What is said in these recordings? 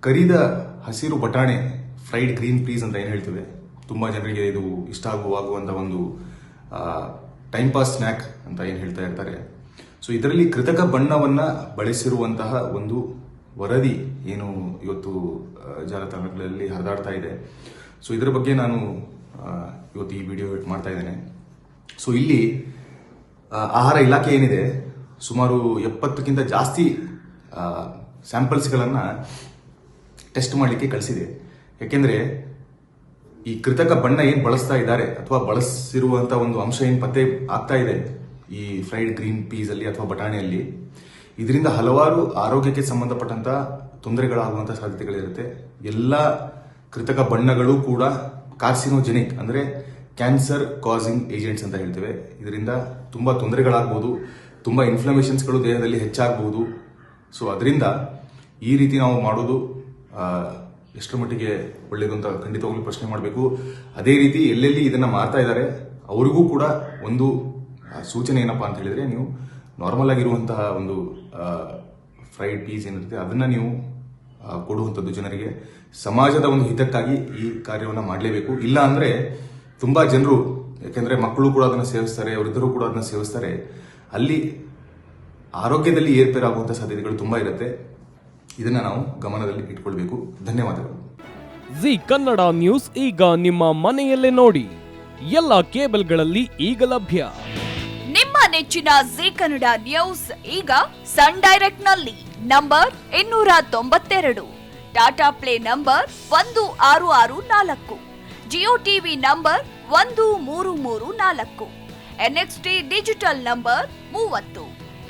ಕರಿದ ಹಸಿರು ಬಟಾಣೆ fried green piece ಅಂತ ಏನು ಹೇಳ್ತೇವೆ, ತುಂಬ ಜನರಿಗೆ ಇದು ಇಷ್ಟ ಆಗುವಂಥ ಒಂದು ಟೈಮ್ ಪಾಸ್ ಸ್ನ್ಯಾಕ್ ಅಂತ ಏನು ಹೇಳ್ತಾ ಇರ್ತಾರೆ. ಸೊ ಇದರಲ್ಲಿ ಕೃತಕ ಬಣ್ಣವನ್ನು ಬಳಸಿರುವಂತಹ ಒಂದು ವರದಿ ಏನು ಇವತ್ತು ಜಾಲತಾಣಗಳಲ್ಲಿ ಹರಿದಾಡ್ತಾ ಇದೆ. ಸೊ ಇದರ ಬಗ್ಗೆ ನಾನು ಇವತ್ತು ಈ ವಿಡಿಯೋ ಮಾಡ್ತಾ ಇದ್ದೇನೆ. ಸೊ ಇಲ್ಲಿ ಆಹಾರ ಇಲಾಖೆ ಏನಿದೆ ಸುಮಾರು 70ಕ್ಕಿಂತ ಜಾಸ್ತಿ ಸ್ಯಾಂಪಲ್ಸ್ಗಳನ್ನು ಟೆಸ್ಟ್ ಮಾಡಲಿಕ್ಕೆ ಕಳಿಸಿದೆ. ಯಾಕೆಂದರೆ ಈ ಕೃತಕ ಬಣ್ಣ ಏನು ಬಳಸ್ತಾ ಇದ್ದಾರೆ ಅಥವಾ ಬಳಸಿರುವಂಥ ಒಂದು ಅಂಶ ಏನು ಪತ್ತೆ ಆಗ್ತಾ ಇದೆ ಈ ಫ್ರೈಡ್ ಗ್ರೀನ್ ಪೀಸಲ್ಲಿ ಅಥವಾ ಬಟಾಣಿಯಲ್ಲಿ, ಇದರಿಂದ ಹಲವಾರು ಆರೋಗ್ಯಕ್ಕೆ ಸಂಬಂಧಪಟ್ಟಂಥ ತೊಂದರೆಗಳಾಗುವಂಥ ಸಾಧ್ಯತೆಗಳಿರುತ್ತೆ. ಎಲ್ಲ ಕೃತಕ ಬಣ್ಣಗಳು ಕೂಡ ಕಾರ್ಸಿನೋಜೆನಿಕ್ ಅಂದರೆ ಕ್ಯಾನ್ಸರ್ ಕಾಸಿಂಗ್ ಏಜೆಂಟ್ಸ್ ಅಂತ ಹೇಳ್ತೇವೆ. ಇದರಿಂದ ತುಂಬ ತೊಂದರೆಗಳಾಗ್ಬೋದು, ತುಂಬ ಇನ್ಫ್ಲಮೇಷನ್ಸ್ಗಳು ದೇಹದಲ್ಲಿ ಹೆಚ್ಚಾಗ್ಬೋದು. ಸೊ ಅದರಿಂದ ಈ ರೀತಿ ನಾವು ಮಾಡೋದು ಎಷ್ಟರ ಮಟ್ಟಿಗೆ ಒಳ್ಳೆಯದು ಅಂತ ಖಂಡಿತವಾಗ್ಲೂ ಪ್ರಶ್ನೆ ಮಾಡಬೇಕು. ಅದೇ ರೀತಿ ಎಲ್ಲೆಲ್ಲಿ ಇದನ್ನು ಮಾಡ್ತಾ ಇದ್ದಾರೆ ಅವರಿಗೂ ಕೂಡ ಒಂದು ಸೂಚನೆ ಏನಪ್ಪ ಅಂತ ಹೇಳಿದರೆ, ನೀವು ನಾರ್ಮಲ್ ಆಗಿರುವಂತಹ ಒಂದು ಫ್ರೈಡ್ ಪೀಸ್ ಏನಿರುತ್ತೆ ಅದನ್ನು ನೀವು ಕೊಡುವಂಥದ್ದು ಜನರಿಗೆ. ಸಮಾಜದ ಒಂದು ಹಿತಕ್ಕಾಗಿ ಈ ಕಾರ್ಯವನ್ನು ಮಾಡಲೇಬೇಕು. ಇಲ್ಲ ಅಂದರೆ ತುಂಬ ಜನರು, ಯಾಕೆಂದರೆ ಮಕ್ಕಳು ಕೂಡ ಅದನ್ನು ಸೇವಿಸ್ತಾರೆ, ವೃದ್ಧರು ಕೂಡ ಅದನ್ನು ಸೇವಿಸ್ತಾರೆ, ಅಲ್ಲಿ ಆರೋಗ್ಯದಲ್ಲಿ ಏರ್ಪೇರಾಗುವಂಥ ಸಾಧ್ಯತೆಗಳು ತುಂಬ ಇರುತ್ತೆ. ಇದನ್ನು ನಾವು ಗಮನದಲ್ಲಿ ಇಟ್ಕೊಳ್ಬೇಕು. ಧನ್ಯವಾದಗಳು. ಜಿ ಕನ್ನಡ ನ್ಯೂಸ್ ಈಗ ನಿಮ್ಮ ಮನೆಯಲ್ಲೇ ನೋಡಿ. ಎಲ್ಲ ಕೇಬಲ್ಗಳಲ್ಲಿ ಈಗ ಲಭ್ಯ. ನಿಮ್ಮ ನೆಚ್ಚಿನ ಜಿ ಕನ್ನಡ ನ್ಯೂಸ್ ಈಗ ಸನ್ ಡೈರೆಕ್ಟ್ ನಲ್ಲಿ number 292, Tata play number 1664, Jio TV number 1334, NXT digital number 30,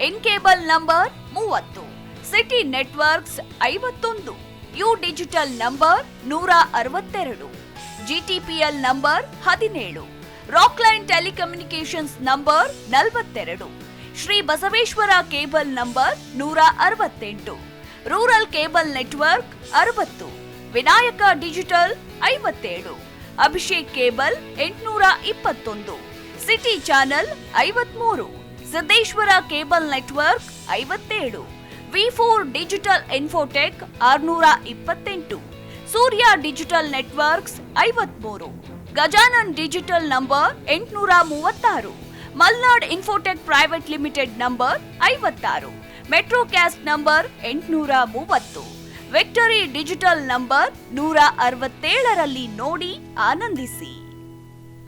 in cable number 30, city networks 51, U digital number 162, GTPL number 17, Rockline telecommunications number 42, Shri Basaveshwara cable number 168, rural cable network 60, Vinayaka digital 57, Abhishek cable 821, city channel 53, Siddeshwara cable network 57, V4 digital Infotech 628, Surya digital networks 53, Gajanan digital number 836, Malnad infotech private limited number 56, metrocast number 830, victory digital number 167ರಲ್ಲಿ ನೋಡಿ ಆನಂದಿಸಿ.